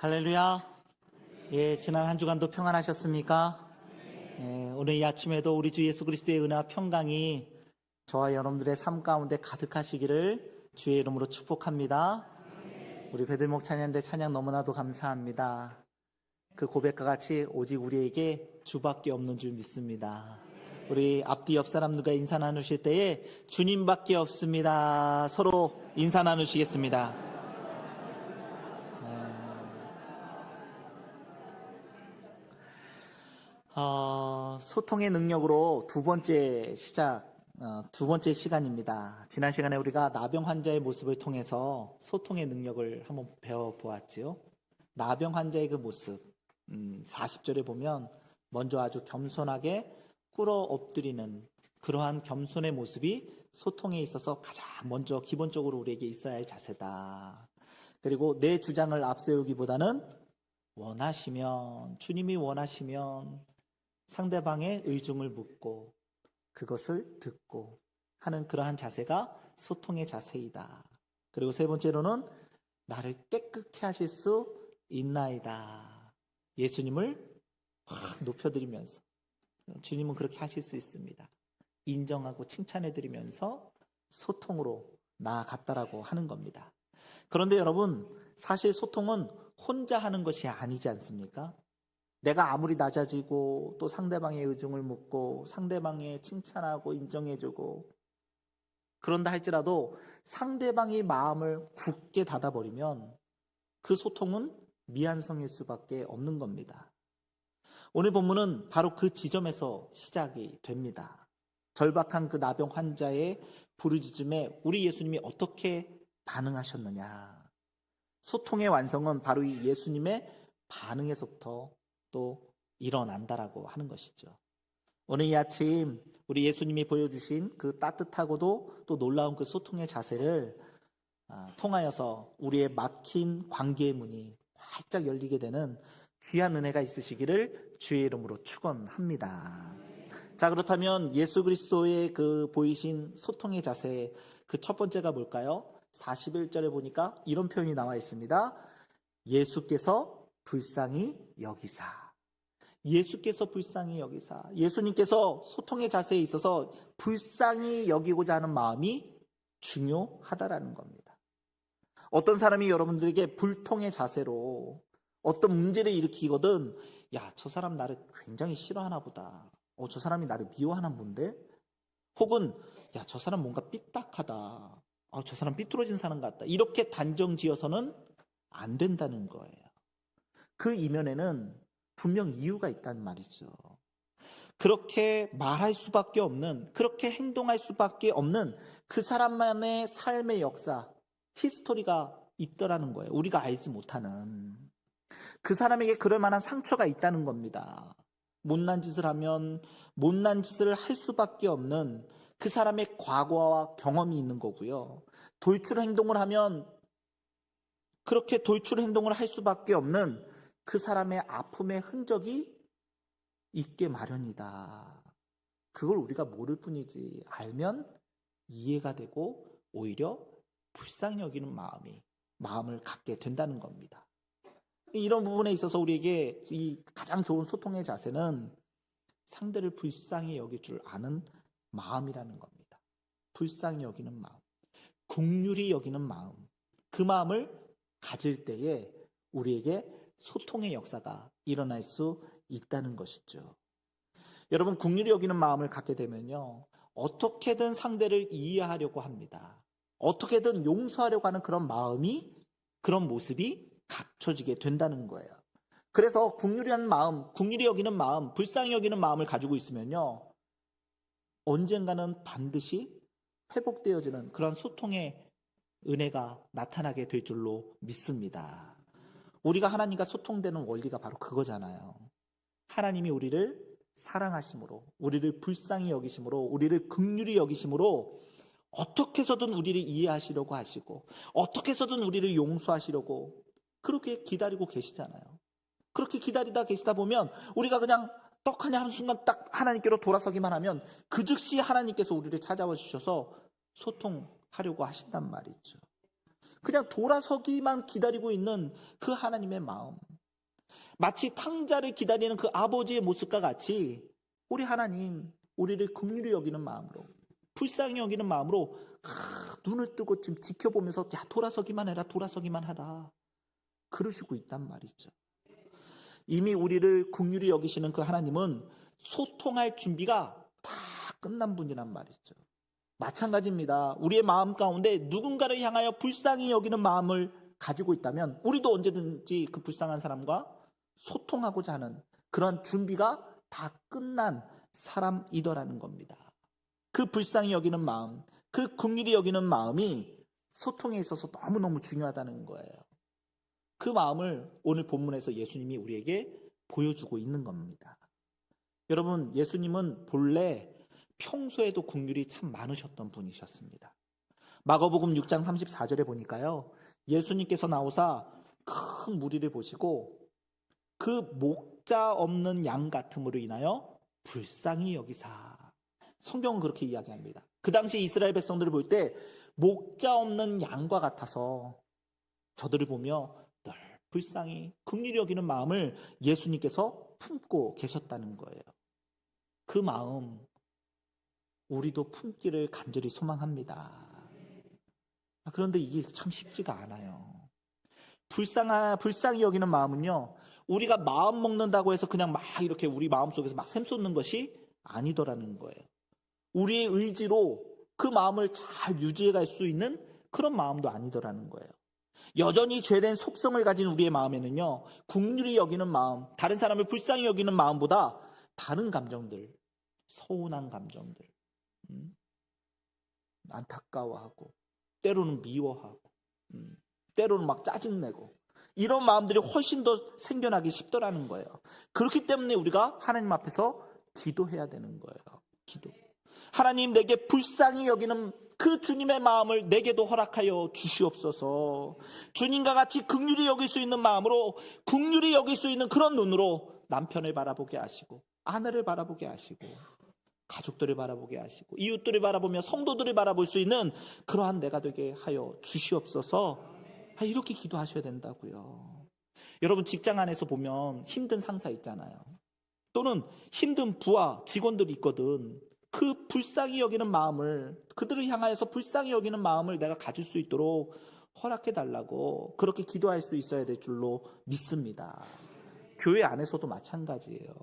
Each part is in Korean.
할렐루야. 예, 지난 한 주간도 평안하셨습니까? 오늘 이 아침에도 우리 주 예수 그리스도의 은혜와 평강이 저와 여러분들의 삶 가운데 가득하시기를 주의 이름으로 축복합니다. 우리 배들목 찬양대 찬양 너무나도 감사합니다. 그 고백과 같이 오직 우리에게 주밖에 없는 줄 믿습니다. 우리 앞뒤 옆 사람들과 인사 나누실 때에 주님밖에 없습니다. 서로 인사 나누시겠습니다. 소통의 능력으로 두 번째 시간입니다. 지난 시간에 우리가 나병 환자의 모습을 통해서 소통의 능력을 한번 배워보았지요. 나병 환자의 그 모습, 40절에 보면 먼저 아주 겸손하게 꿇어 엎드리는 그러한 겸손의 모습이 소통에 있어서 가장 먼저 기본적으로 우리에게 있어야 할 자세다. 그리고 내 주장을 앞세우기보다는 주님이 원하시면 상대방의 의중을 묻고 그것을 듣고 하는 그러한 자세가 소통의 자세이다. 그리고 세 번째로는 나를 깨끗게 하실 수 있나이다. 예수님을 확 높여드리면서 주님은 그렇게 하실 수 있습니다. 인정하고 칭찬해드리면서 소통으로 나아갔다라고 하는 겁니다. 그런데 여러분, 사실 소통은 혼자 하는 것이 아니지 않습니까? 내가 아무리 낮아지고 또 상대방의 의중을 묻고 상대방의 칭찬하고 인정해주고 그런다 할지라도 상대방의 마음을 굳게 닫아버리면 그 소통은 미완성일 수밖에 없는 겁니다. 오늘 본문은 바로 그 지점에서 시작이 됩니다. 절박한 그 나병 환자의 부르짖음에 우리 예수님이 어떻게 반응하셨느냐. 소통의 완성은 바로 이 예수님의 반응에서부터 또 일어난다라고 하는 것이죠. 오늘 이 아침 우리 예수님이 보여주신 그 따뜻하고도 또 놀라운 그 소통의 자세를 통하여서 우리의 막힌 관계의 문이 활짝 열리게 되는 귀한 은혜가 있으시기를 주의 이름으로 축원합니다. 자, 그렇다면 예수 그리스도의 그 보이신 소통의 자세, 그 첫 번째가 뭘까요? 41절에 보니까 이런 표현이 나와 있습니다. 예수께서 불쌍히 여기사. 예수께서 불쌍히 여기사. 예수님께서 소통의 자세에 있어서 불쌍히 여기고자 하는 마음이 중요하다라는 겁니다. 어떤 사람이 여러분들에게 불통의 자세로 어떤 문제를 일으키거든, 야, 저 사람 나를 굉장히 싫어하나 보다. 저 사람이 나를 미워하나 본데? 혹은 야, 저 사람 뭔가 삐딱하다. 저 사람 삐뚤어진 사람 같다. 이렇게 단정 지어서는 안 된다는 거예요. 그 이면에는 분명 이유가 있다는 말이죠. 그렇게 말할 수밖에 없는, 그렇게 행동할 수밖에 없는 그 사람만의 삶의 역사, 히스토리가 있더라는 거예요. 우리가 알지 못하는. 그 사람에게 그럴 만한 상처가 있다는 겁니다. 못난 짓을 하면 못난 짓을 할 수밖에 없는 그 사람의 과거와 경험이 있는 거고요. 돌출 행동을 하면 그렇게 돌출 행동을 할 수밖에 없는 그 사람의 아픔의 흔적이 있게 마련이다. 그걸 우리가 모를 뿐이지 알면 이해가 되고 오히려 불쌍히 여기는 마음을 갖게 된다는 겁니다. 이런 부분에 있어서 우리에게 이 가장 좋은 소통의 자세는 상대를 불쌍히 여길 줄 아는 마음이라는 겁니다. 불쌍히 여기는 마음, 긍휼히 여기는 마음, 그 마음을 가질 때에 우리에게 소통의 역사가 일어날 수 있다는 것이죠. 여러분, 긍휼히 여기는 마음을 갖게 되면요, 어떻게든 상대를 이해하려고 합니다. 어떻게든 용서하려고 하는 그런 마음이, 그런 모습이 갖춰지게 된다는 거예요. 그래서 긍휼한 마음, 긍휼히 여기는 마음, 불쌍히 여기는 마음을 가지고 있으면요, 언젠가는 반드시 회복되어지는 그런 소통의 은혜가 나타나게 될 줄로 믿습니다. 우리가 하나님과 소통되는 원리가 바로 그거잖아요. 하나님이 우리를 사랑하심으로, 우리를 불쌍히 여기심으로, 우리를 긍휼히 여기심으로 어떻게 해서든 우리를 이해하시려고 하시고 어떻게 해서든 우리를 용서하시려고 그렇게 기다리고 계시잖아요. 그렇게 기다리다 계시다 보면 우리가 그냥 떡하냐 하는 순간 딱 하나님께로 돌아서기만 하면 그 즉시 하나님께서 우리를 찾아와 주셔서 소통하려고 하신단 말이죠. 그냥 돌아서기만 기다리고 있는 그 하나님의 마음. 마치 탕자를 기다리는 그 아버지의 모습과 같이 우리 하나님, 우리를 긍휼히 여기는 마음으로, 불쌍히 여기는 마음으로 눈을 뜨고 지금 지켜보면서 야, 돌아서기만 해라, 돌아서기만 하라. 그러시고 있단 말이죠. 이미 우리를 긍휼히 여기시는 그 하나님은 소통할 준비가 다 끝난 분이란 말이죠. 마찬가지입니다. 우리의 마음 가운데 누군가를 향하여 불쌍히 여기는 마음을 가지고 있다면 우리도 언제든지 그 불쌍한 사람과 소통하고자 하는 그런 준비가 다 끝난 사람이더라는 겁니다. 그 불쌍히 여기는 마음, 그 긍휼히 여기는 마음이 소통에 있어서 너무너무 중요하다는 거예요. 그 마음을 오늘 본문에서 예수님이 우리에게 보여주고 있는 겁니다. 여러분, 예수님은 본래 평소에도 긍휼이 참 많으셨던 분이셨습니다. 마가복음 6장 34절에 보니까요, 예수님께서 나오사 큰 무리를 보시고 그 목자 없는 양 같음으로 인하여 불쌍히 여기사. 성경은 그렇게 이야기합니다. 그 당시 이스라엘 백성들을 볼 때 목자 없는 양과 같아서 저들을 보며 늘 불쌍히 긍휼히 여기는 마음을 예수님께서 품고 계셨다는 거예요. 그 마음 우리도 품기를 간절히 소망합니다. 그런데 이게 참 쉽지가 않아요. 불쌍히 여기는 마음은요, 우리가 마음 먹는다고 해서 그냥 막 이렇게 우리 마음속에서 막 샘솟는 것이 아니더라는 거예요. 우리의 의지로 그 마음을 잘 유지해 갈 수 있는 그런 마음도 아니더라는 거예요. 여전히 죄된 속성을 가진 우리의 마음에는요, 긍휼히 여기는 마음, 다른 사람을 불쌍히 여기는 마음보다 다른 감정들, 서운한 감정들, 안타까워하고 때로는 미워하고 때로는 막 짜증내고 이런 마음들이 훨씬 더 생겨나기 쉽더라는 거예요. 그렇기 때문에 우리가 하나님 앞에서 기도해야 되는 거예요. 기도. 하나님, 내게 불쌍히 여기는 그 주님의 마음을 내게도 허락하여 주시옵소서. 주님과 같이 긍휼히 여길 수 있는 마음으로, 긍휼히 여길 수 있는 그런 눈으로 남편을 바라보게 하시고, 아내를 바라보게 하시고, 가족들을 바라보게 하시고, 이웃들을 바라보며 성도들을 바라볼 수 있는 그러한 내가 되게 하여 주시옵소서. 이렇게 기도하셔야 된다고요. 여러분, 직장 안에서 보면 힘든 상사 있잖아요. 또는 힘든 부하 직원들이 있거든. 그 불쌍히 여기는 마음을, 그들을 향하여서 불쌍히 여기는 마음을 내가 가질 수 있도록 허락해 달라고 그렇게 기도할 수 있어야 될 줄로 믿습니다. 교회 안에서도 마찬가지예요.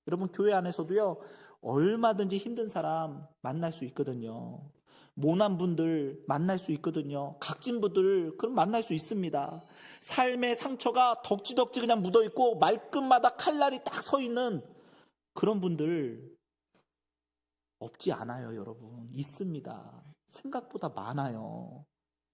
여러분, 교회 안에서도요, 얼마든지 힘든 사람 만날 수 있거든요. 모난 분들 만날 수 있거든요. 각진 분들 그럼 만날 수 있습니다. 삶의 상처가 덕지덕지 그냥 묻어있고 말끝마다 칼날이 딱 서 있는 그런 분들 없지 않아요. 여러분, 있습니다. 생각보다 많아요.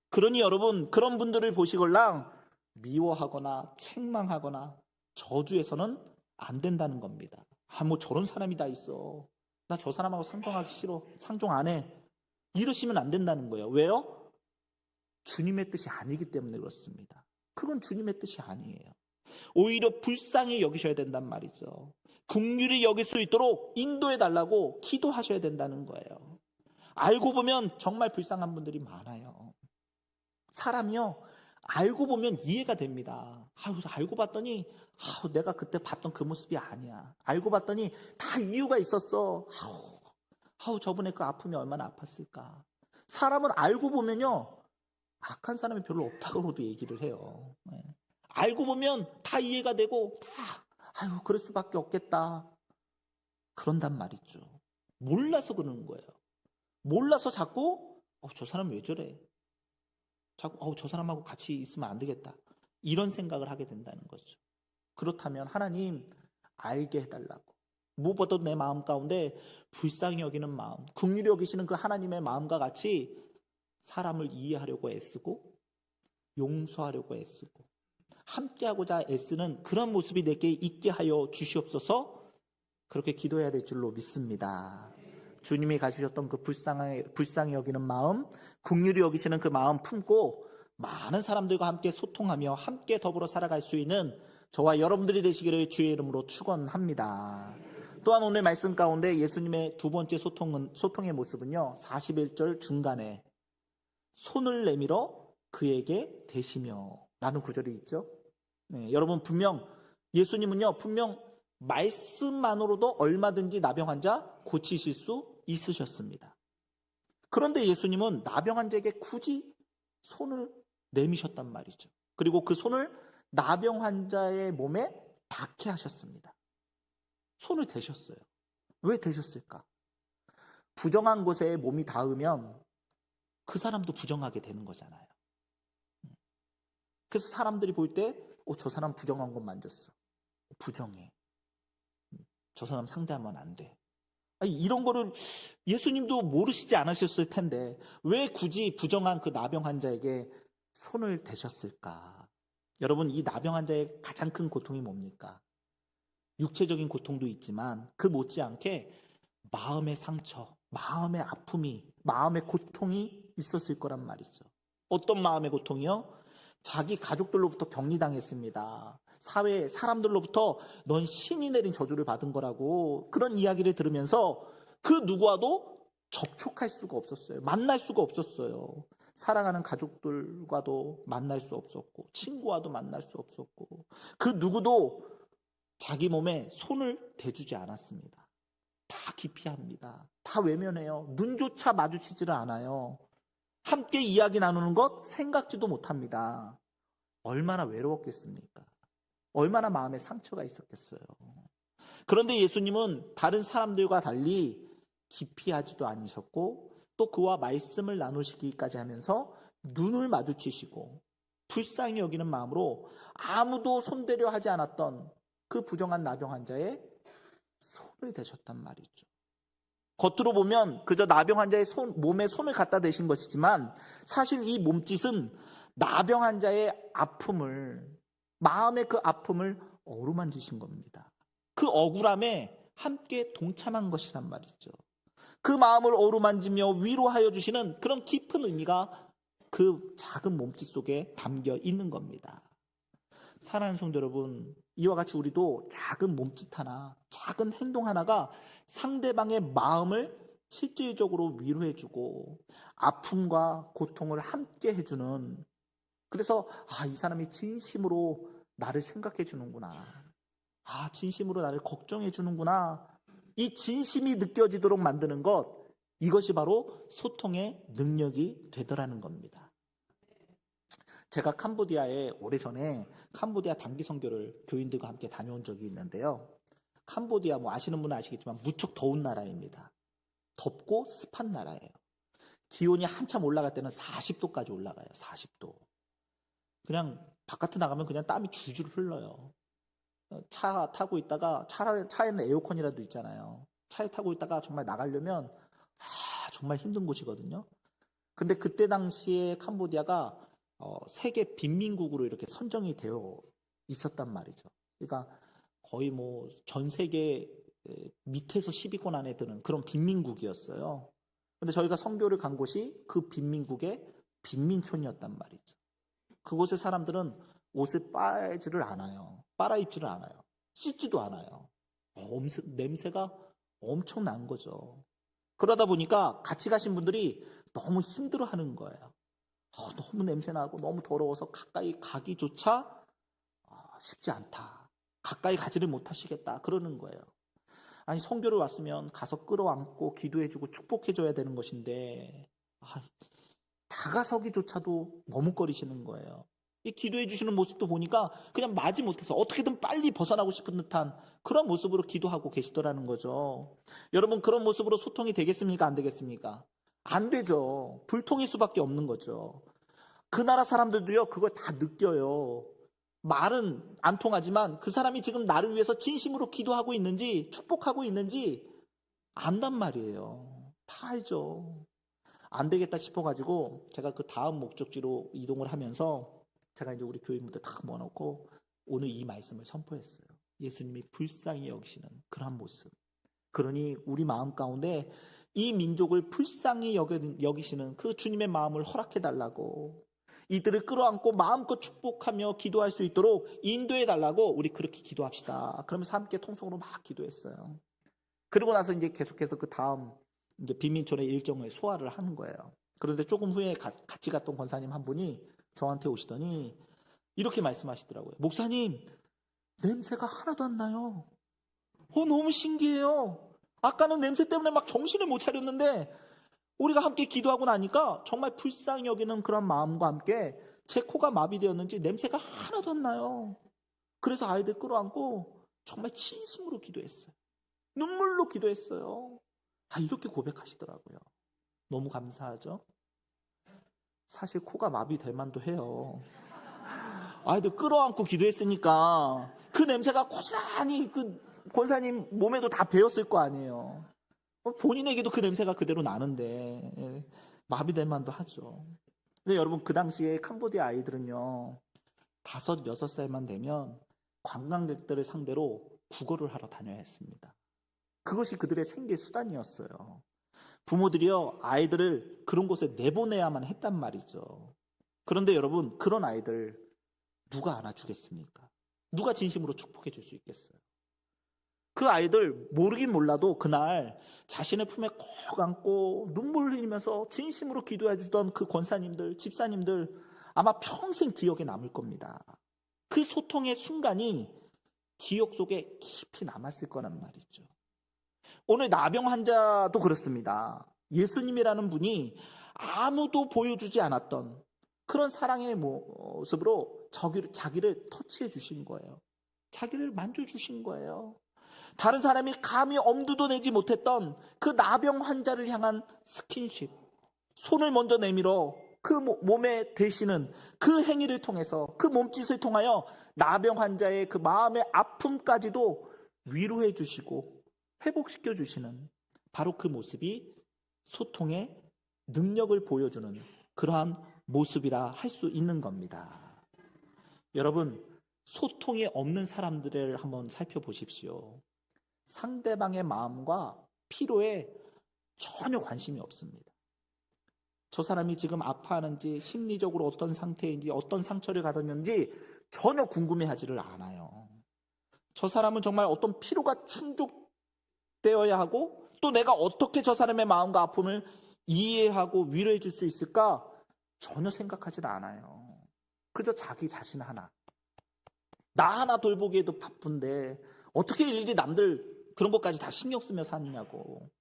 그러니 여러분, 그런 분들을 보시걸랑 미워하거나 책망하거나 저주해서는 안 된다는 겁니다. 뭐 저런 사람이 다 있어, 나 저 사람하고 상종하기 싫어, 상종 안 해, 이러시면 안 된다는 거예요. 왜요? 주님의 뜻이 아니기 때문에 그렇습니다. 그건 주님의 뜻이 아니에요. 오히려 불쌍히 여기셔야 된단 말이죠. 긍휼히 여길 수 있도록 인도해 달라고 기도하셔야 된다는 거예요. 알고 보면 정말 불쌍한 분들이 많아요. 사람이요, 알고 보면 이해가 됩니다. 알고 봤더니 내가 그때 봤던 그 모습이 아니야. 알고 봤더니 다 이유가 있었어. 저번에 그 아픔이 얼마나 아팠을까. 사람은 알고 보면요, 악한 사람이 별로 없다고도 얘기를 해요. 알고 보면 다 이해가 되고 그럴 수밖에 없겠다 그런단 말이죠. 몰라서 그러는 거예요. 몰라서 자꾸 저 사람 왜 저래, 자꾸 저 사람하고 같이 있으면 안 되겠다, 이런 생각을 하게 된다는 거죠. 그렇다면 하나님, 알게 해달라고, 무엇보다도 내 마음 가운데 불쌍히 여기는 마음, 긍휼히 여기시는 그 하나님의 마음과 같이 사람을 이해하려고 애쓰고 용서하려고 애쓰고 함께하고자 애쓰는 그런 모습이 내게 있게 하여 주시옵소서. 그렇게 기도해야 될 줄로 믿습니다. 주님이 가지셨던 그 불쌍히 여기는 마음, 긍휼히 여기시는 그 마음 품고 많은 사람들과 함께 소통하며 함께 더불어 살아갈 수 있는 저와 여러분들이 되시기를 주의 이름으로 축원합니다. 또한 오늘 말씀 가운데 예수님의 두 번째 소통의 모습은요, 41절 중간에 손을 내밀어 그에게 되시며 라는 구절이 있죠. 네, 여러분 예수님은요 분명 말씀만으로도 얼마든지 나병 환자 고치실 수 있으셨습니다. 그런데 예수님은 나병 환자에게 굳이 손을 내미셨단 말이죠. 그리고 그 손을 나병 환자의 몸에 닿게 하셨습니다. 손을 대셨어요. 왜 대셨을까? 부정한 곳에 몸이 닿으면 그 사람도 부정하게 되는 거잖아요. 그래서 사람들이 볼 때 저 사람 부정한 곳 만졌어. 부정해. 저 사람 상대하면 안 돼. 이런 거를 예수님도 모르시지 않으셨을 텐데 왜 굳이 부정한 그 나병 환자에게 손을 대셨을까? 여러분, 이 나병 환자의 가장 큰 고통이 뭡니까? 육체적인 고통도 있지만 그 못지않게 마음의 상처, 마음의 아픔이, 마음의 고통이 있었을 거란 말이죠. 어떤 마음의 고통이요? 자기 가족들로부터 격리당했습니다. 사회 사람들로부터 넌 신이 내린 저주를 받은 거라고 그런 이야기를 들으면서 그 누구와도 접촉할 수가 없었어요. 만날 수가 없었어요. 사랑하는 가족들과도 만날 수 없었고 친구와도 만날 수 없었고 그 누구도 자기 몸에 손을 대주지 않았습니다. 다 기피합니다. 다 외면해요. 눈조차 마주치지를 않아요. 함께 이야기 나누는 것 생각지도 못합니다. 얼마나 외로웠겠습니까? 얼마나 마음에 상처가 있었겠어요. 그런데 예수님은 다른 사람들과 달리 기피하지도 않으셨고 또 그와 말씀을 나누시기까지 하면서 눈을 마주치시고 불쌍히 여기는 마음으로 아무도 손대려 하지 않았던 그 부정한 나병 환자의 손을 대셨단 말이죠. 겉으로 보면 그저 나병 환자의 몸에 손을 갖다 대신 것이지만 사실 이 몸짓은 나병 환자의 아픔을, 마음의 그 아픔을 어루만지신 겁니다. 그 억울함에 함께 동참한 것이란 말이죠. 그 마음을 어루만지며 위로하여 주시는 그런 깊은 의미가 그 작은 몸짓 속에 담겨 있는 겁니다. 사랑하는 성도 여러분, 이와 같이 우리도 작은 몸짓 하나, 작은 행동 하나가 상대방의 마음을 실질적으로 위로해주고 아픔과 고통을 함께 해주는, 그래서 이 사람이 진심으로 나를 생각해 주는구나, 진심으로 나를 걱정해 주는구나, 이 진심이 느껴지도록 만드는 것, 이것이 바로 소통의 능력이 되더라는 겁니다. 제가 캄보디아에 오래전에 캄보디아 단기 선교를 교인들과 함께 다녀온 적이 있는데요. 캄보디아 아시는 분은 아시겠지만 무척 더운 나라입니다. 덥고 습한 나라예요. 기온이 한참 올라갈 때는 40도까지 올라가요. 40도. 그냥 바깥에 나가면 그냥 땀이 줄줄 흘러요. 차 타고 있다가 차에는 에어컨이라도 있잖아요. 차에 타고 있다가 정말 나가려면 정말 힘든 곳이거든요. 근데 그때 당시에 캄보디아가 세계 빈민국으로 이렇게 선정이 되어 있었단 말이죠. 그러니까 거의 전 세계 밑에서 10위권 안에 드는 그런 빈민국이었어요. 근데 저희가 선교를 간 곳이 그 빈민국의 빈민촌이었단 말이죠. 그곳의 사람들은 옷을 빨지를 않아요. 빨아입지를 않아요. 씻지도 않아요. 냄새가 엄청 난 거죠. 그러다 보니까 같이 가신 분들이 너무 힘들어하는 거예요. 너무 냄새나고 너무 더러워서 가까이 가기조차 쉽지 않다. 가까이 가지를 못하시겠다. 그러는 거예요. 아니, 선교를 왔으면 가서 끌어안고 기도해주고 축복해줘야 되는 것인데 다가서기조차도 머뭇거리시는 거예요. 이 기도해주시는 모습도 보니까 그냥 마지 못해서 어떻게든 빨리 벗어나고 싶은 듯한 그런 모습으로 기도하고 계시더라는 거죠. 여러분, 그런 모습으로 소통이 되겠습니까? 안 되겠습니까? 안 되죠. 불통일 수밖에 없는 거죠. 그 나라 사람들도요, 그걸 다 느껴요. 말은 안 통하지만 그 사람이 지금 나를 위해서 진심으로 기도하고 있는지 축복하고 있는지 안단 말이에요. 다 알죠. 안 되겠다 싶어가지고 제가 그 다음 목적지로 이동을 하면서 제가 이제 우리 교인분들 다 모아놓고 오늘 이 말씀을 선포했어요. 예수님이 불쌍히 여기시는 그러한 모습. 그러니 우리 마음 가운데 이 민족을 불쌍히 여기시는 그 주님의 마음을 허락해달라고, 이들을 끌어안고 마음껏 축복하며 기도할 수 있도록 인도해달라고 우리 그렇게 기도합시다. 그러면서 함께 통성으로 막 기도했어요. 그리고 나서 이제 계속해서 그 다음 이제 빈민촌의 일정을 소화를 하는 거예요. 그런데 조금 후에 같이 갔던 권사님 한 분이 저한테 오시더니 이렇게 말씀하시더라고요. 목사님, 냄새가 하나도 안 나요. 너무 신기해요. 아까는 냄새 때문에 막 정신을 못 차렸는데 우리가 함께 기도하고 나니까 정말 불쌍히 여기는 그런 마음과 함께 제 코가 마비되었는지 냄새가 하나도 안 나요. 그래서 아이들 끌어안고 정말 진심으로 기도했어요. 눈물로 기도했어요. 이렇게 고백하시더라고요. 너무 감사하죠? 사실 코가 마비될 만도 해요. 아이들 끌어안고 기도했으니까 그 냄새가 고스란히 그 권사님 몸에도 다 배었을 거 아니에요. 본인에게도 그 냄새가 그대로 나는데 마비될 만도 하죠. 근데 여러분, 그 당시에 캄보디아 아이들은요 5, 6살만 되면 관광객들을 상대로 국어를 하러 다녀야 했습니다. 그것이 그들의 생계 수단이었어요. 부모들이요 아이들을 그런 곳에 내보내야만 했단 말이죠. 그런데 여러분, 그런 아이들 누가 안아주겠습니까? 누가 진심으로 축복해 줄 수 있겠어요? 그 아이들 모르긴 몰라도 그날 자신의 품에 꼭 안고 눈물 흘리면서 진심으로 기도해 주던 그 권사님들, 집사님들 아마 평생 기억에 남을 겁니다. 그 소통의 순간이 기억 속에 깊이 남았을 거란 말이죠. 오늘 나병 환자도 그렇습니다. 예수님이라는 분이 아무도 보여주지 않았던 그런 사랑의 모습으로 자기를 터치해 주신 거예요. 자기를 만져주신 거예요. 다른 사람이 감히 엄두도 내지 못했던 그 나병 환자를 향한 스킨십, 손을 먼저 내밀어 그 몸에 대시는 그 행위를 통해서, 그 몸짓을 통하여 나병 환자의 그 마음의 아픔까지도 위로해 주시고 회복시켜 주시는 바로 그 모습이 소통의 능력을 보여주는 그러한 모습이라 할 수 있는 겁니다. 여러분, 소통이 없는 사람들을 한번 살펴보십시오. 상대방의 마음과 필요에 전혀 관심이 없습니다. 저 사람이 지금 아파하는지, 심리적으로 어떤 상태인지, 어떤 상처를 받았는지 전혀 궁금해하지를 않아요. 저 사람은 정말 어떤 필요가 충족되어야 하고, 또 내가 어떻게 저 사람의 마음과 아픔을 이해하고 위로해 줄 수 있을까 전혀 생각하지를 않아요. 그저 자기 자신 하나, 나 하나 돌보기에도 바쁜데 어떻게 일일이 남들 그런 것까지 다 신경 쓰며 사느냐고.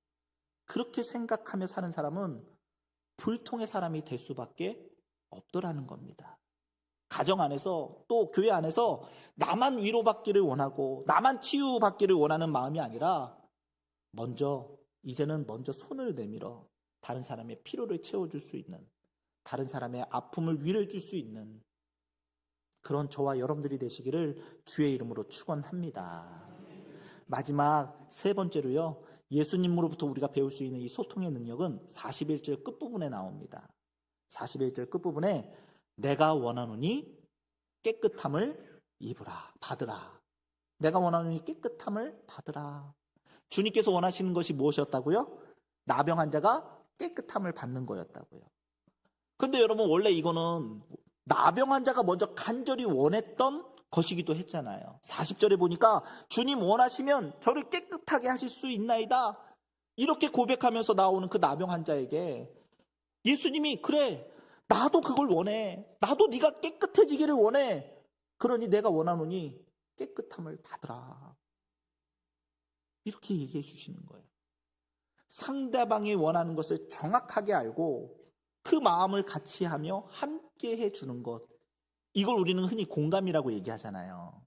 그렇게 생각하며 사는 사람은 불통의 사람이 될 수밖에 없더라는 겁니다. 가정 안에서 또 교회 안에서 나만 위로받기를 원하고 나만 치유받기를 원하는 마음이 아니라 이제는 먼저 손을 내밀어 다른 사람의 필요를 채워줄 수 있는, 다른 사람의 아픔을 위로해 줄 수 있는 그런 저와 여러분들이 되시기를 주의 이름으로 축원합니다. 마지막 3번째로요, 예수님으로부터 우리가 배울 수 있는 이 소통의 능력은 41절 끝부분에 나옵니다. 41절 끝부분에 내가 원하노니 깨끗함을 입으라, 받으라. 내가 원하노니 깨끗함을 받으라. 주님께서 원하시는 것이 무엇이었다고요? 나병 환자가 깨끗함을 받는 거였다고요. 근데 여러분, 원래 이거는 나병 환자가 먼저 간절히 원했던 것이기도 했잖아요. 40절에 보니까 주님 원하시면 저를 깨끗하게 하실 수 있나이다, 이렇게 고백하면서 나오는 그 나병 환자에게 예수님이 그래, 나도 그걸 원해, 나도 네가 깨끗해지기를 원해, 그러니 내가 원하노니 깨끗함을 받으라, 이렇게 얘기해 주시는 거예요. 상대방이 원하는 것을 정확하게 알고 그 마음을 같이 하며 함께 해주는 것, 이걸 우리는 흔히 공감이라고 얘기하잖아요.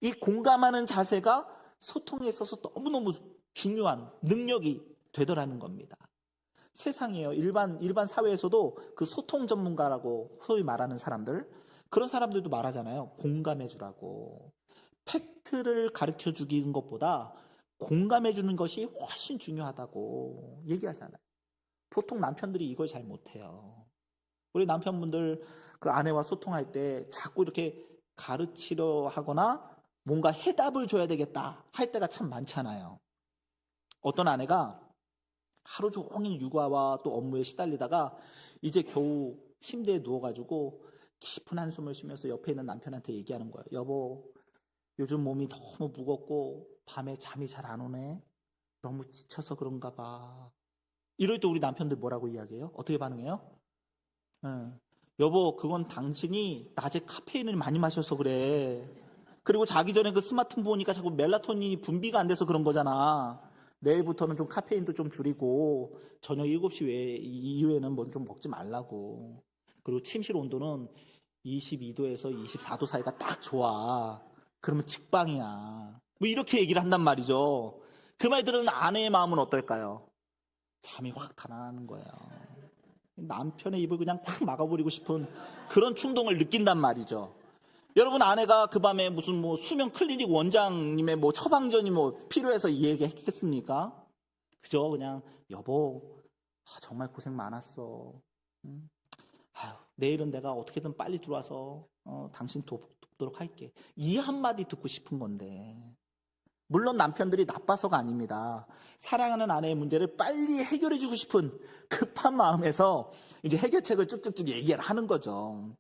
이 공감하는 자세가 소통에 있어서 너무너무 중요한 능력이 되더라는 겁니다. 세상이에요. 일반 사회에서도 그 소통 전문가라고 소위 말하는 사람들, 그런 사람들도 말하잖아요. 공감해 주라고. 팩트를 가르쳐 주는 것보다 공감해 주는 것이 훨씬 중요하다고 얘기하잖아요. 보통 남편들이 이걸 잘 못해요. 우리 남편분들 그 아내와 소통할 때 자꾸 이렇게 가르치려 하거나 뭔가 해답을 줘야 되겠다 할 때가 참 많잖아요. 어떤 아내가 하루 종일 육아와 또 업무에 시달리다가 이제 겨우 침대에 누워가지고 깊은 한숨을 쉬면서 옆에 있는 남편한테 얘기하는 거예요. 여보, 요즘 몸이 너무 무겁고 밤에 잠이 잘 안 오네. 너무 지쳐서 그런가 봐. 이럴 때 우리 남편들 뭐라고 이야기해요? 어떻게 반응해요? 여보, 그건 당신이 낮에 카페인을 많이 마셔서 그래. 그리고 자기 전에 그 스마트폰 보니까 자꾸 멜라토닌이 분비가 안 돼서 그런 거잖아. 내일부터는 좀 카페인도 좀 줄이고 저녁 7시 이후에는 뭐 좀 먹지 말라고. 그리고 침실 온도는 22도에서 24도 사이가 딱 좋아. 그러면 직방이야. 뭐 이렇게 얘기를 한단 말이죠. 그 말 들으면 아내의 마음은 어떨까요? 잠이 확 달아나는 거예요. 남편의 입을 그냥 확 막아버리고 싶은 그런 충동을 느낀단 말이죠. 여러분, 아내가 그 밤에 무슨 뭐 수면 클리닉 원장님의 뭐 처방전이 뭐 필요해서 이 얘기 했겠습니까? 그죠? 그냥 여보, 정말 고생 많았어. 응? 아유, 내일은 내가 어떻게든 빨리 들어와서 당신 돕도록 할게. 이 한마디 듣고 싶은 건데. 물론 남편들이 나빠서가 아닙니다. 사랑하는 아내의 문제를 빨리 해결해주고 싶은 급한 마음에서 이제 해결책을 쭉쭉쭉 얘기를 하는 거죠.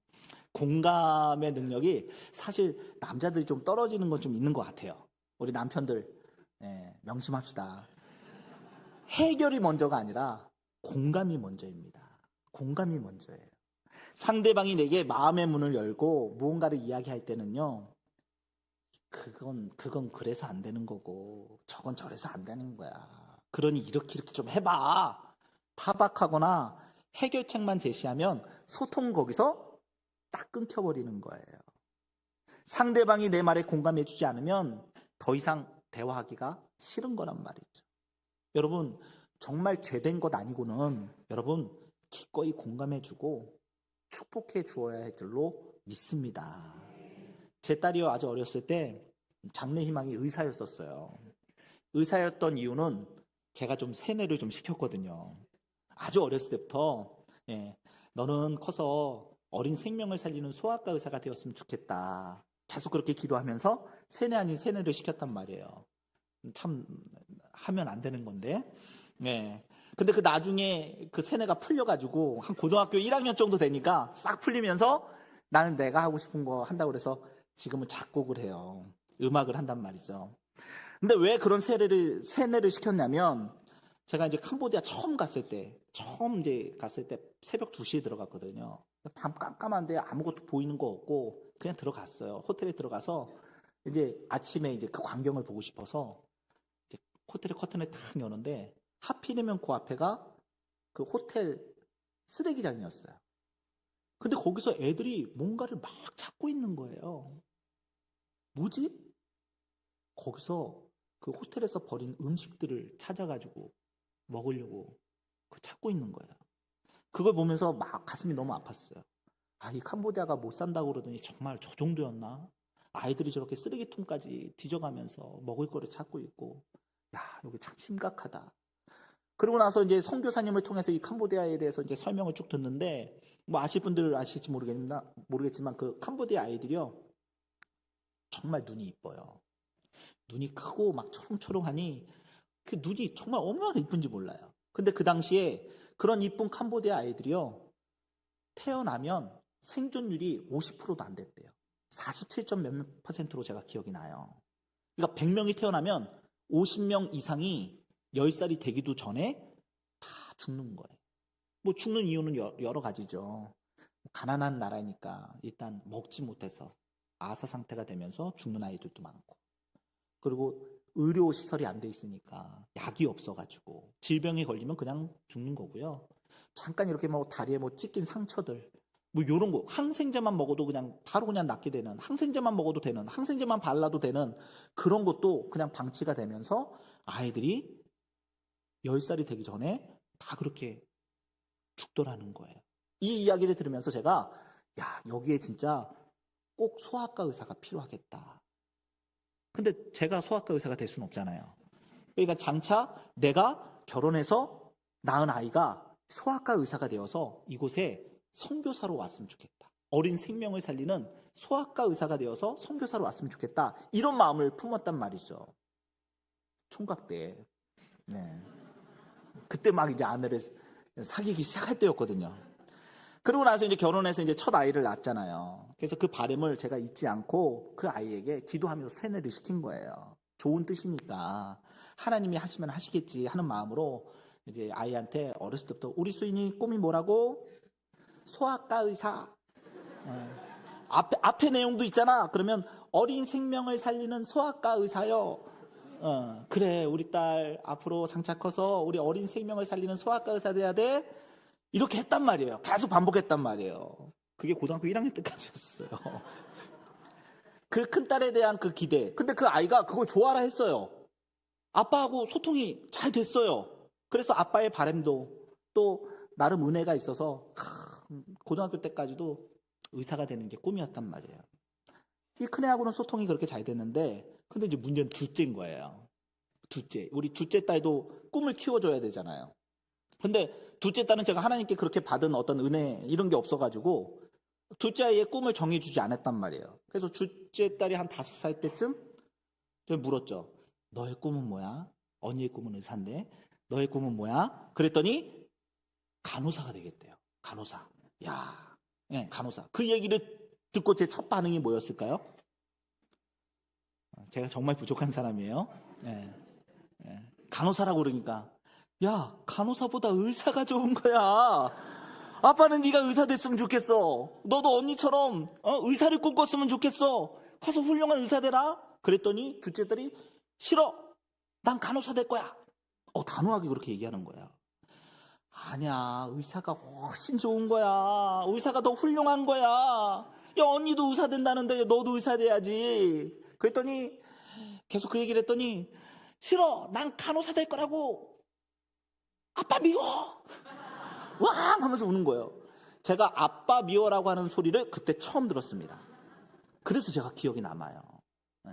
공감의 능력이 사실 남자들이 좀 떨어지는 건 좀 있는 것 같아요. 우리 남편들, 명심합시다. 해결이 먼저가 아니라 공감이 먼저입니다. 공감이 먼저예요. 상대방이 내게 마음의 문을 열고 무언가를 이야기할 때는요, 그건 그래서 안 되는 거고 저건 저래서 안 되는 거야. 그러니 이렇게 좀 해봐. 타박하거나 해결책만 제시하면 소통은 거기서 딱 끊겨버리는 거예요. 상대방이 내 말에 공감해주지 않으면 더 이상 대화하기가 싫은 거란 말이죠. 여러분, 정말 죄된 것 아니고는 여러분 기꺼이 공감해주고 축복해 주어야 할 줄로 믿습니다. 제 딸이 아주 어렸을 때 장래 희망이 의사였었어요. 의사였던 이유는 제가 좀 세뇌를 좀 시켰거든요. 아주 어렸을 때부터 너는 커서 어린 생명을 살리는 소아과 의사가 되었으면 좋겠다. 계속 그렇게 기도하면서 세뇌 아닌 세뇌를 시켰단 말이에요. 참 하면 안 되는 건데. 근데 그 나중에 그 세뇌가 풀려가지고 한 고등학교 1학년 정도 되니까 싹 풀리면서 나는 내가 하고 싶은 거 한다고 그래서 지금은 작곡을 해요. 음악을 한단 말이죠. 근데 왜 그런 세뇌를 시켰냐면 제가 이제 캄보디아 처음 갔을 때 새벽 2시에 들어갔거든요. 밤 깜깜한데 아무것도 보이는 거 없고 그냥 들어갔어요. 호텔에 들어가서 이제 아침에 이제 그 광경을 보고 싶어서 이제 호텔의 커튼을 탁 여는데 하필이면 그 앞에가 그 호텔 쓰레기장이었어요. 근데 거기서 애들이 뭔가를 막 찾고 있는 거예요. 뭐지? 거기서 그 호텔에서 버린 음식들을 찾아가지고 먹으려고 찾고 있는 거예요. 그걸 보면서 막 가슴이 너무 아팠어요. 이 캄보디아가 못 산다고 그러더니 정말 저 정도였나? 아이들이 저렇게 쓰레기통까지 뒤져가면서 먹을 거를 찾고 있고, 여기 참 심각하다. 그러고 나서 이제 선교사님을 통해서 이 캄보디아에 대해서 이제 설명을 쭉 듣는데, 뭐 아실 분들 아실지 모르겠지만 그 캄보디아 아이들이요, 정말 눈이 이뻐요. 눈이 크고 막 초롱초롱하니 그 눈이 정말 얼마나 이쁜지 몰라요. 근데 그 당시에 그런 이쁜 캄보디아 아이들이요, 태어나면 생존율이 50%도 안 됐대요. 47점 몇몇 %로 제가 기억이 나요. 그러니까 100명이 태어나면 50명 이상이 10살이 되기도 전에 다 죽는 거예요. 뭐 죽는 이유는 여러 가지죠. 가난한 나라니까 일단 먹지 못해서 아사 상태가 되면서 죽는 아이들도 많고, 그리고 의료 시설이 안 돼 있으니까 약이 없어가지고 질병에 걸리면 그냥 죽는 거고요. 잠깐 이렇게 뭐 다리에 뭐 찢긴 상처들, 뭐 요런 거 항생제만 먹어도 그냥 바로 그냥 낫게 되는, 항생제만 먹어도 되는, 항생제만 발라도 되는 그런 것도 그냥 방치가 되면서 아이들이 10살이 되기 전에 다 그렇게 죽더라는 거예요. 이 이야기를 들으면서 제가 여기에 진짜 꼭 소아과 의사가 필요하겠다. 근데 제가 소아과 의사가 될 수는 없잖아요. 그러니까 장차 내가 결혼해서 낳은 아이가 소아과 의사가 되어서 이곳에 선교사로 왔으면 좋겠다. 어린 생명을 살리는 소아과 의사가 되어서 선교사로 왔으면 좋겠다. 이런 마음을 품었단 말이죠. 총각 때. 그때 막 이제 아내를 사귀기 시작할 때였거든요. 그러고 나서 이제 결혼해서 이제 첫 아이를 낳았잖아요. 그래서 그 바람을 제가 잊지 않고 그 아이에게 기도하면서 세뇌를 시킨 거예요. 좋은 뜻이니까 하나님이 하시면 하시겠지 하는 마음으로 이제 아이한테 어렸을 때부터 우리 수인이 꿈이 뭐라고? 소아과 의사. 앞에 내용도 있잖아. 그러면 어린 생명을 살리는 소아과 의사요. 그래, 우리 딸 앞으로 장차 커서 우리 어린 생명을 살리는 소아과 의사 돼야 돼. 이렇게 했단 말이에요. 계속 반복했단 말이에요. 그게 고등학교 1학년 때까지였어요. 그 큰딸에 대한 그 기대. 근데 그 아이가 그걸 좋아라 했어요. 아빠하고 소통이 잘 됐어요. 그래서 아빠의 바람도 또 나름 은혜가 있어서 고등학교 때까지도 의사가 되는 게 꿈이었단 말이에요. 이 큰애하고는 소통이 그렇게 잘 됐는데, 근데 이제 문제는 둘째인 거예요. 둘째. 우리 둘째 딸도 꿈을 키워줘야 되잖아요. 근데 둘째 딸은 제가 하나님께 그렇게 받은 어떤 은혜 이런 게 없어가지고 둘째 아이의 꿈을 정해주지 않았단 말이에요. 그래서 둘째 딸이 한 5살 때쯤 제가 물었죠. 너의 꿈은 뭐야? 언니의 꿈은 의사인데 너의 꿈은 뭐야? 그랬더니 간호사가 되겠대요. 간호사. 야, 네, 간호사. 그 얘기를 듣고 제 첫 반응이 뭐였을까요? 제가 정말 부족한 사람이에요. 네, 네. 간호사라고 그러니까 야, 간호사보다 의사가 좋은 거야. 아빠는 네가 의사 됐으면 좋겠어. 너도 언니처럼 의사를 꿈꿨으면 좋겠어. 가서 훌륭한 의사 되라. 그랬더니 둘째 딸이 싫어. 난 간호사 될 거야. 단호하게 그렇게 얘기하는 거야. 아니야, 의사가 훨씬 좋은 거야. 의사가 더 훌륭한 거야. 야, 언니도 의사 된다는데 너도 의사 돼야지. 그랬더니 계속 그 얘기를 했더니 싫어. 난 간호사 될 거라고. 아빠 미워. 왕 하면서 우는 거예요. 제가 아빠 미워라고 하는 소리를 그때 처음 들었습니다. 그래서 제가 기억이 남아요. 네.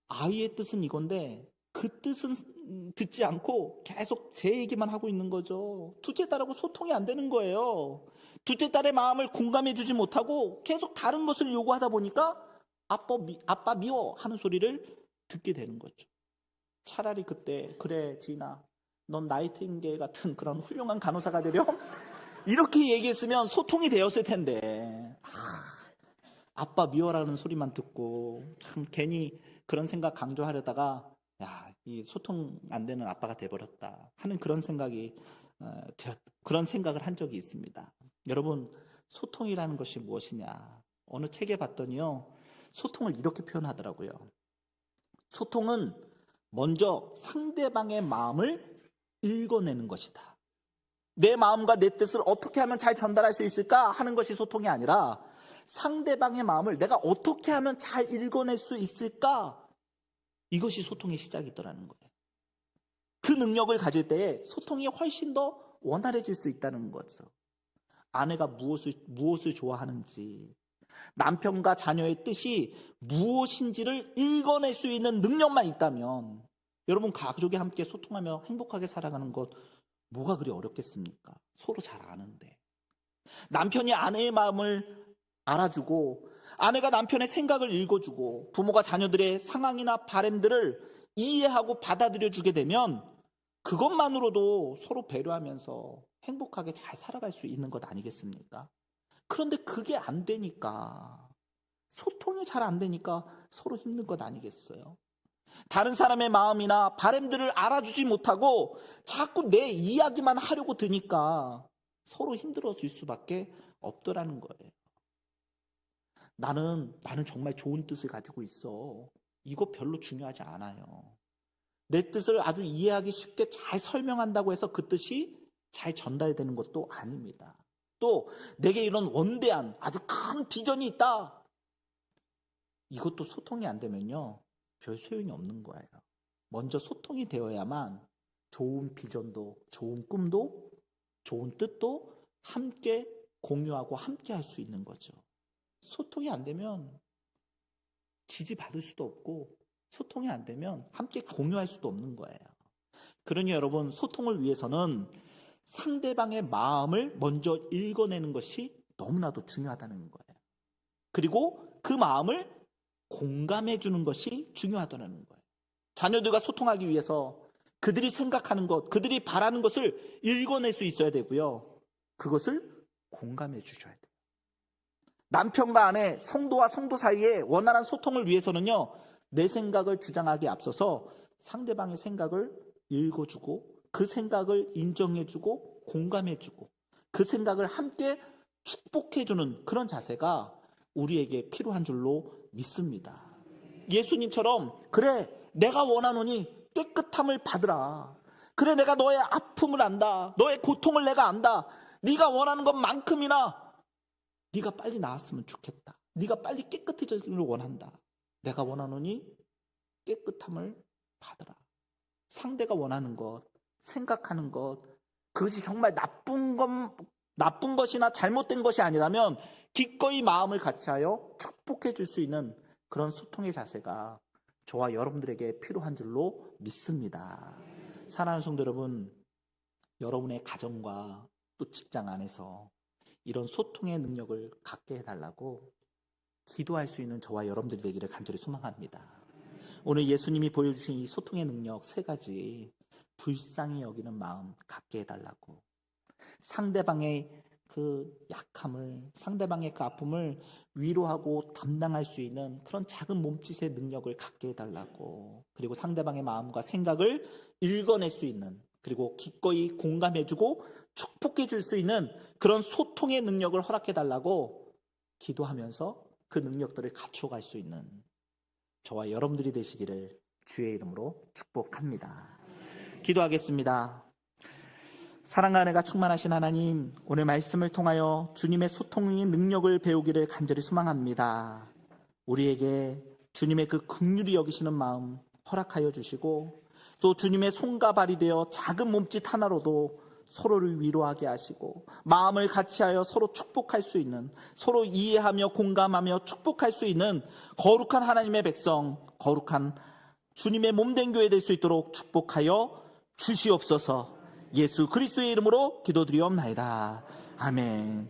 아이의 뜻은 이건데 그 뜻은 듣지 않고 계속 제 얘기만 하고 있는 거죠. 둘째 딸하고 소통이 안 되는 거예요. 둘째 딸의 마음을 공감해 주지 못하고 계속 다른 것을 요구하다 보니까 아빠 미워 하는 소리를 듣게 되는 거죠. 차라리 그때 그래 지인아 넌 나이팅게일 같은 그런 훌륭한 간호사가 되렴? 이렇게 얘기했으면 소통이 되었을 텐데 아빠 미워라는 소리만 듣고 참 괜히 그런 생각 강조하려다가 야, 이 소통 안 되는 아빠가 돼버렸다 하는 그런 생각이 그런 생각을 한 적이 있습니다. 여러분 소통이라는 것이 무엇이냐? 어느 책에 봤더니요 소통을 이렇게 표현하더라고요. 소통은 먼저 상대방의 마음을 읽어내는 것이다. 내 마음과 내 뜻을 어떻게 하면 잘 전달할 수 있을까 하는 것이 소통이 아니라 상대방의 마음을 내가 어떻게 하면 잘 읽어낼 수 있을까? 이것이 소통의 시작이더라는 거예요. 그 능력을 가질 때에 소통이 훨씬 더 원활해질 수 있다는 거죠. 아내가 무엇을 좋아하는지, 남편과 자녀의 뜻이 무엇인지를 읽어낼 수 있는 능력만 있다면 여러분 가족이 함께 소통하며 행복하게 살아가는 것 뭐가 그리 어렵겠습니까? 서로 잘 아는데. 남편이 아내의 마음을 알아주고 아내가 남편의 생각을 읽어주고 부모가 자녀들의 상황이나 바람들을 이해하고 받아들여주게 되면 그것만으로도 서로 배려하면서 행복하게 잘 살아갈 수 있는 것 아니겠습니까? 그런데 그게 안 되니까 소통이 잘 안 되니까 서로 힘든 것 아니겠어요? 다른 사람의 마음이나 바람들을 알아주지 못하고 자꾸 내 이야기만 하려고 드니까 서로 힘들어질 수밖에 없더라는 거예요. 나는 정말 좋은 뜻을 가지고 있어. 이거 별로 중요하지 않아요. 내 뜻을 아주 이해하기 쉽게 잘 설명한다고 해서 그 뜻이 잘 전달되는 것도 아닙니다. 또 내게 이런 원대한 아주 큰 비전이 있다. 이것도 소통이 안 되면요. 별 소용이 없는 거예요. 먼저 소통이 되어야만 좋은 비전도, 좋은 꿈도, 좋은 뜻도 함께 공유하고 함께 할 수 있는 거죠. 소통이 안 되면 지지받을 수도 없고 소통이 안 되면 함께 공유할 수도 없는 거예요. 그러니 여러분 소통을 위해서는 상대방의 마음을 먼저 읽어내는 것이 너무나도 중요하다는 거예요. 그리고 그 마음을 공감해 주는 것이 중요하다는 거예요. 자녀들과 소통하기 위해서 그들이 생각하는 것, 그들이 바라는 것을 읽어낼 수 있어야 되고요. 그것을 공감해 주셔야 돼요. 남편과 아내, 성도와 성도 사이에 원활한 소통을 위해서는요. 내 생각을 주장하기에 앞서서 상대방의 생각을 읽어주고 그 생각을 인정해주고 공감해주고 그 생각을 함께 축복해주는 그런 자세가 우리에게 필요한 줄로 믿습니다. 예수님처럼 그래 내가 원하노니 깨끗함을 받으라. 그래 내가 너의 아픔을 안다. 너의 고통을 내가 안다. 네가 원하는 것만큼이나 네가 빨리 나았으면 좋겠다. 네가 빨리 깨끗해지기를 원한다. 내가 원하노니 깨끗함을 받으라. 상대가 원하는 것, 생각하는 것, 그것이 정말 나쁜 것이나 잘못된 것이 아니라면 기꺼이 마음을 같이하여 축복해 줄 수 있는 그런 소통의 자세가 저와 여러분들에게 필요한 줄로 믿습니다. 사랑하는 성도 여러분, 여러분의 가정과 또 직장 안에서 이런 소통의 능력을 갖게 해달라고 기도할 수 있는 저와 여러분들이 되기를 간절히 소망합니다. 오늘 예수님이 보여주신 이 소통의 능력 3가지, 불쌍히 여기는 마음 갖게 해달라고, 상대방의 그 약함을, 상대방의 그 아픔을 위로하고 담당할 수 있는 그런 작은 몸짓의 능력을 갖게 해달라고, 그리고 상대방의 마음과 생각을 읽어낼 수 있는, 그리고 기꺼이 공감해주고 축복해줄 수 있는 그런 소통의 능력을 허락해달라고 기도하면서 그 능력들을 갖춰갈 수 있는 저와 여러분들이 되시기를 주의 이름으로 축복합니다. 기도하겠습니다. 사랑과 은혜가 충만하신 하나님, 오늘 말씀을 통하여 주님의 소통의 능력을 배우기를 간절히 소망합니다. 우리에게 주님의 그 긍휼히 여기시는 마음 허락하여 주시고, 또 주님의 손과 발이 되어 작은 몸짓 하나로도 서로를 위로하게 하시고 마음을 같이하여 서로 축복할 수 있는, 서로 이해하며 공감하며 축복할 수 있는 거룩한 하나님의 백성, 거룩한 주님의 몸된 교회 될 수 있도록 축복하여 주시옵소서. 예수 그리스도의 이름으로 기도드리옵나이다. 아멘.